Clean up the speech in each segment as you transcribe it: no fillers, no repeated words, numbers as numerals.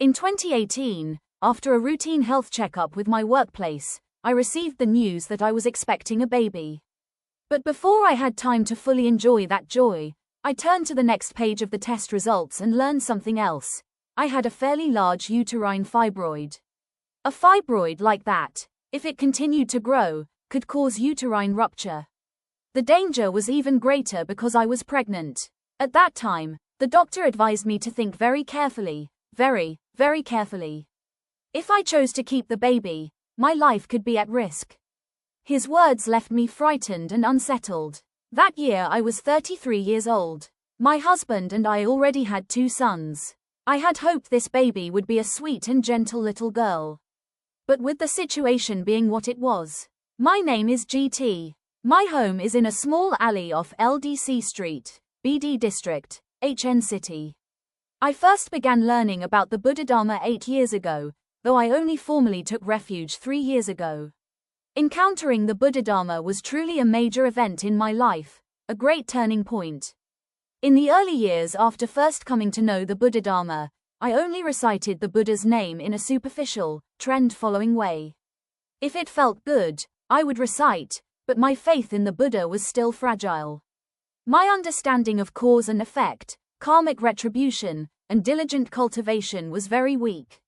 In 2018, after a routine health checkup with my workplace, I received the news that I was expecting a baby. But before I had time to fully enjoy that joy, I turned to the next page of the test results and learned something else. I had a fairly large uterine fibroid. A fibroid like that, if it continued to grow, could cause uterine rupture. The danger was even greater because I was pregnant. At that time, the doctor advised me to think very carefully, very carefully. If I chose to keep the baby, my life could be at risk. His words left me frightened and unsettled. That year I was 33 years old. My husband and I already had 2 sons. I had hoped this baby would be a sweet and gentle little girl. But with the situation being what it was. My name is GT. My home is in a small alley off LDC Street, BD District, HN City. I first began learning about the Buddhadharma 8 years ago, though I only formally took refuge 3 years ago. Encountering the Buddhadharma was truly a major event in my life, a great turning point. In the early years after first coming to know the Buddhadharma, I only recited the Buddha's name in a superficial, trend-following way. If it felt good, I would recite, but my faith in the Buddha was still fragile. My understanding of cause and effect, karmic retribution, and diligent cultivation was very weak.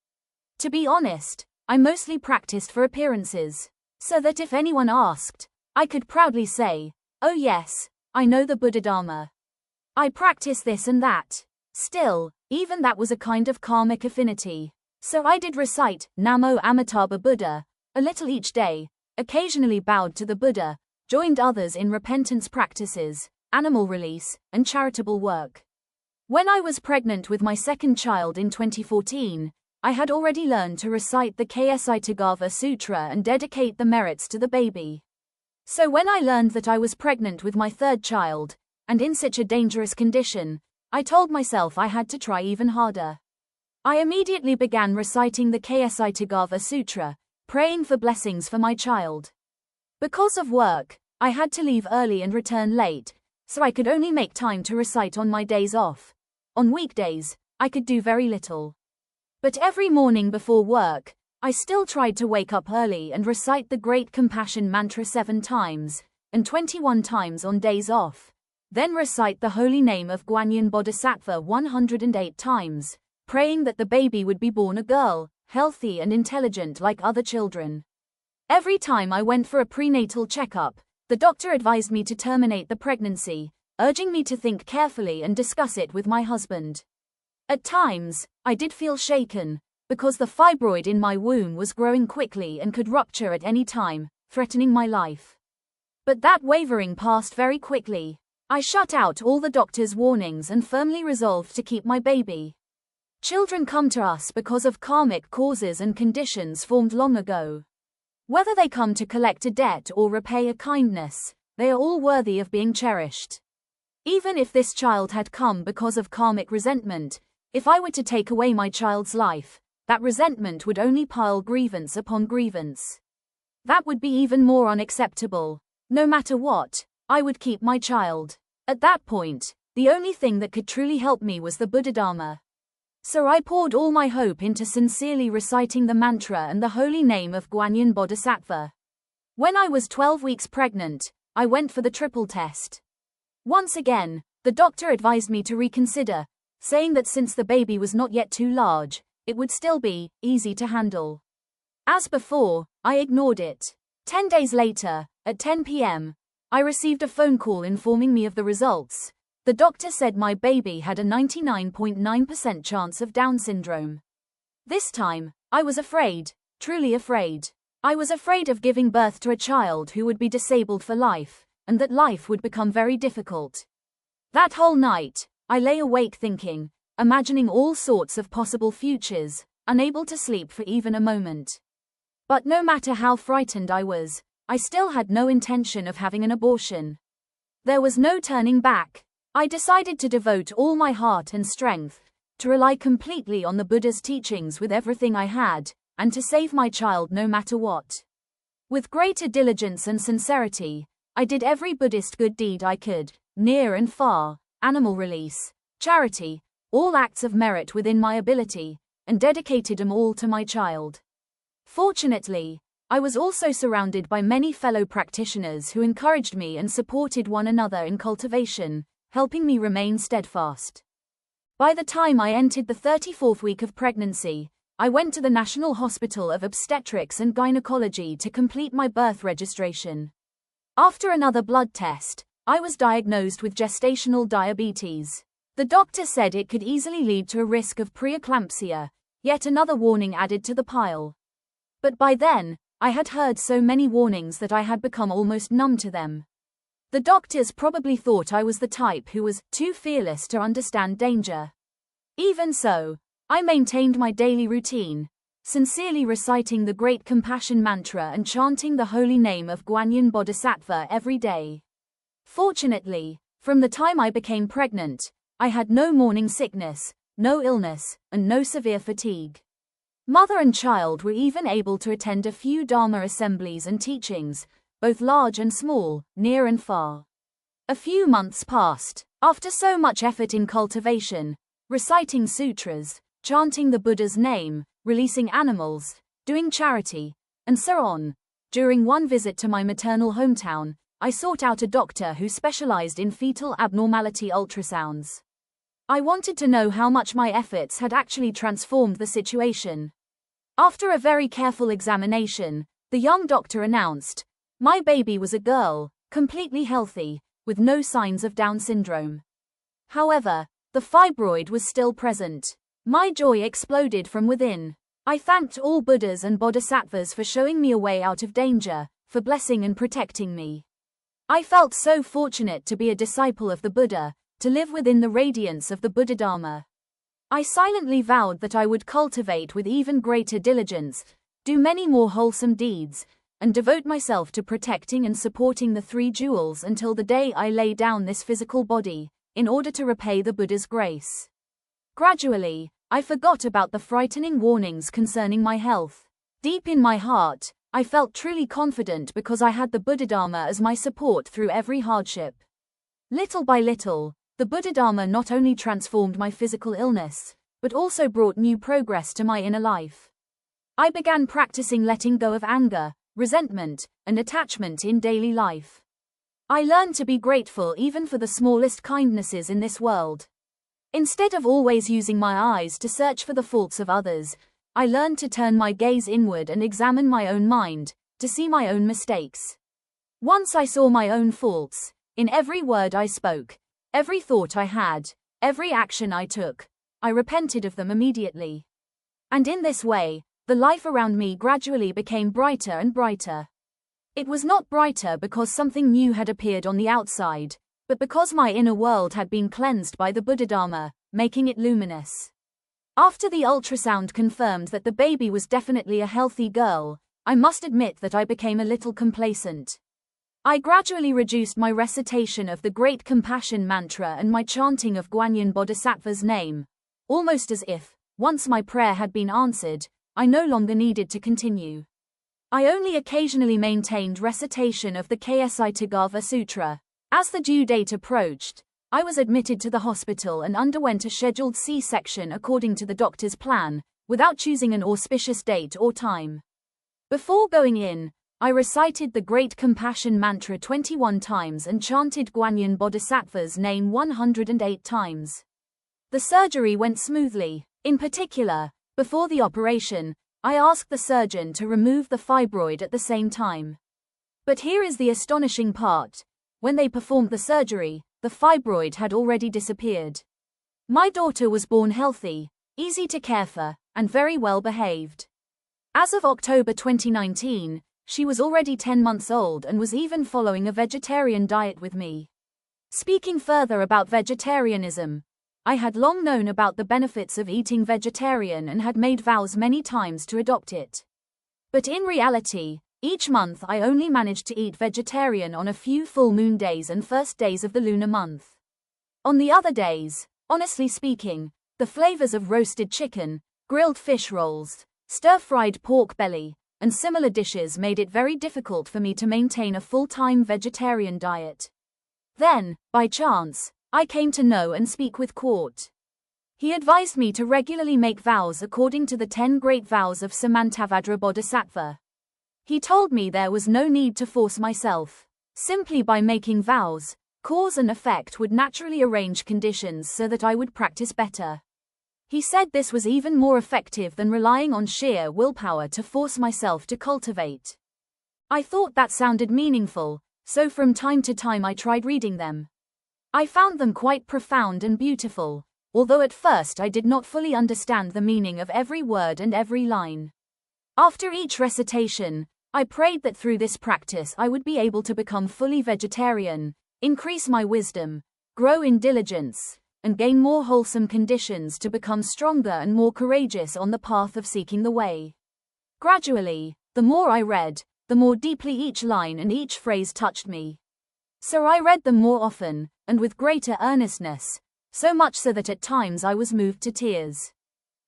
To be honest, I mostly practiced for appearances, so that if anyone asked, I could proudly say, "Oh yes, I know the Buddhadharma. I practice this and that." Still, even that was a kind of karmic affinity. So I did recite, Namo Amitabha Buddha, a little each day, occasionally bowed to the Buddha, joined others in repentance practices, animal release, and charitable work. When I was pregnant with my second child in 2014, I had already learned to recite the Ksitigarbha Sutra and dedicate the merits to the baby. So when I learned that I was pregnant with my third child, and in such a dangerous condition, I told myself I had to try even harder. I immediately began reciting the Ksitigarbha Sutra, praying for blessings for my child. Because of work, I had to leave early and return late, so I could only make time to recite on my days off. On weekdays, I could do very little. But every morning before work, I still tried to wake up early and recite the Great Compassion Mantra 7 times, and 21 times on days off. Then recite the holy name of Guanyin Bodhisattva 108 times, praying that the baby would be born a girl, healthy and intelligent like other children. Every time I went for a prenatal checkup, the doctor advised me to terminate the pregnancy, urging me to think carefully and discuss it with my husband. At times, I did feel shaken, because the fibroid in my womb was growing quickly and could rupture at any time, threatening my life. But that wavering passed very quickly. I shut out all the doctor's warnings and firmly resolved to keep my baby. Children come to us because of karmic causes and conditions formed long ago. Whether they come to collect a debt or repay a kindness, they are all worthy of being cherished. Even if this child had come because of karmic resentment, if I were to take away my child's life, that resentment would only pile grievance upon grievance. That would be even more unacceptable. No matter what, I would keep my child. At that point, the only thing that could truly help me was the Buddhadharma. So I poured all my hope into sincerely reciting the mantra and the holy name of Guanyin Bodhisattva. When I was 12 weeks pregnant, I went for the triple test. Once again, the doctor advised me to reconsider, saying that since the baby was not yet too large, it would still be easy to handle. As before, I ignored it. 10 days later, at 10 p.m., I received a phone call informing me of the results. The doctor said my baby had a 99.9% chance of Down syndrome. This time, I was afraid, truly afraid. I was afraid of giving birth to a child who would be disabled for life, and that life would become very difficult. That whole night, I lay awake thinking, imagining all sorts of possible futures, unable to sleep for even a moment. But no matter how frightened I was, I still had no intention of having an abortion. There was no turning back. I decided to devote all my heart and strength, to rely completely on the Buddha's teachings with everything I had, and to save my child no matter what. With greater diligence and sincerity, I did every Buddhist good deed I could, near and far, animal release, charity, all acts of merit within my ability, and dedicated them all to my child. Fortunately, I was also surrounded by many fellow practitioners who encouraged me and supported one another in cultivation, helping me remain steadfast. By the time I entered the 34th week of pregnancy, I went to the National Hospital of Obstetrics and Gynecology to complete my birth registration. After another blood test, I was diagnosed with gestational diabetes. The doctor said it could easily lead to a risk of preeclampsia, yet another warning added to the pile. But by then, I had heard so many warnings that I had become almost numb to them. The doctors probably thought I was the type who was too fearless to understand danger. Even so, I maintained my daily routine, sincerely reciting the Great Compassion Mantra and chanting the holy name of Guanyin Bodhisattva every day. Fortunately, from the time I became pregnant, I had no morning sickness, no illness, and no severe fatigue. Mother and child were even able to attend a few Dharma assemblies and teachings, both large and small, near and far. A few months passed. After so much effort in cultivation, reciting sutras, chanting the Buddha's name, releasing animals, doing charity, and so on, during one visit to my maternal hometown, I sought out a doctor who specialized in fetal abnormality ultrasounds. I wanted to know how much my efforts had actually transformed the situation. After a very careful examination, the young doctor announced, "My baby was a girl, completely healthy, with no signs of Down syndrome." However, the fibroid was still present. My joy exploded from within. I thanked all Buddhas and Bodhisattvas for showing me a way out of danger, for blessing and protecting me. I felt so fortunate to be a disciple of the Buddha, to live within the radiance of the Buddhadharma. I silently vowed that I would cultivate with even greater diligence, do many more wholesome deeds, and devote myself to protecting and supporting the three jewels until the day I lay down this physical body, in order to repay the Buddha's grace. Gradually, I forgot about the frightening warnings concerning my health. Deep in my heart, I felt truly confident because I had the Buddhadharma as my support through every hardship. Little by little, the Buddhadharma not only transformed my physical illness, but also brought new progress to my inner life. I began practicing letting go of anger, resentment, and attachment in daily life. I learned to be grateful even for the smallest kindnesses in this world. Instead of always using my eyes to search for the faults of others, I learned to turn my gaze inward and examine my own mind, to see my own mistakes. Once I saw my own faults, in every word I spoke, every thought I had, every action I took, I repented of them immediately. And in this way, the life around me gradually became brighter and brighter. It was not brighter because something new had appeared on the outside, but because my inner world had been cleansed by the Buddhadharma, making it luminous. After the ultrasound confirmed that the baby was definitely a healthy girl, I must admit that I became a little complacent. I gradually reduced my recitation of the Great Compassion Mantra and my chanting of Guanyin Bodhisattva's name, almost as if, once my prayer had been answered, I no longer needed to continue. I only occasionally maintained recitation of the Ksitigarbha Sutra. As the due date approached, I was admitted to the hospital and underwent a scheduled C-section according to the doctor's plan, without choosing an auspicious date or time. Before going in, I recited the Great Compassion Mantra 21 times and chanted Guanyin Bodhisattva's name 108 times. The surgery went smoothly. In particular, before the operation, I asked the surgeon to remove the fibroid at the same time. But here is the astonishing part. When they performed the surgery, the fibroid had already disappeared. My daughter was born healthy, easy to care for, and very well behaved. As of October 2019, she was already 10 months old and was even following a vegetarian diet with me. Speaking further about vegetarianism, I had long known about the benefits of eating vegetarian and had made vows many times to adopt it. But in reality, each month I only managed to eat vegetarian on a few full moon days and first days of the lunar month. On the other days, honestly speaking, the flavors of roasted chicken, grilled fish rolls, stir-fried pork belly, and similar dishes made it very difficult for me to maintain a full-time vegetarian diet. Then, by chance, I came to know and speak with Court. He advised me to regularly make vows according to the 10 great vows of Samantabhadra Bodhisattva. He told me there was no need to force myself. Simply by making vows, cause and effect would naturally arrange conditions so that I would practice better. He said this was even more effective than relying on sheer willpower to force myself to cultivate. I thought that sounded meaningful, so from time to time I tried reading them. I found them quite profound and beautiful, although at first I did not fully understand the meaning of every word and every line. After each recitation, I prayed that through this practice I would be able to become fully vegetarian, increase my wisdom, grow in diligence, and gain more wholesome conditions to become stronger and more courageous on the path of seeking the way. Gradually, the more I read, the more deeply each line and each phrase touched me. So I read them more often, and with greater earnestness, so much so that at times I was moved to tears.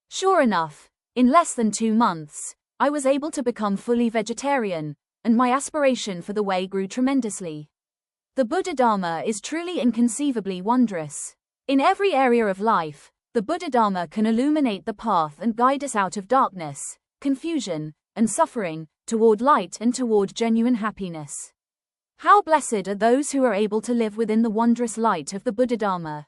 Sure enough, in less than 2 months, I was able to become fully vegetarian, and my aspiration for the way grew tremendously. The Buddhadharma is truly inconceivably wondrous. In every area of life, the Buddhadharma can illuminate the path and guide us out of darkness, confusion, and suffering, toward light and toward genuine happiness. How blessed are those who are able to live within the wondrous light of the Buddhadharma.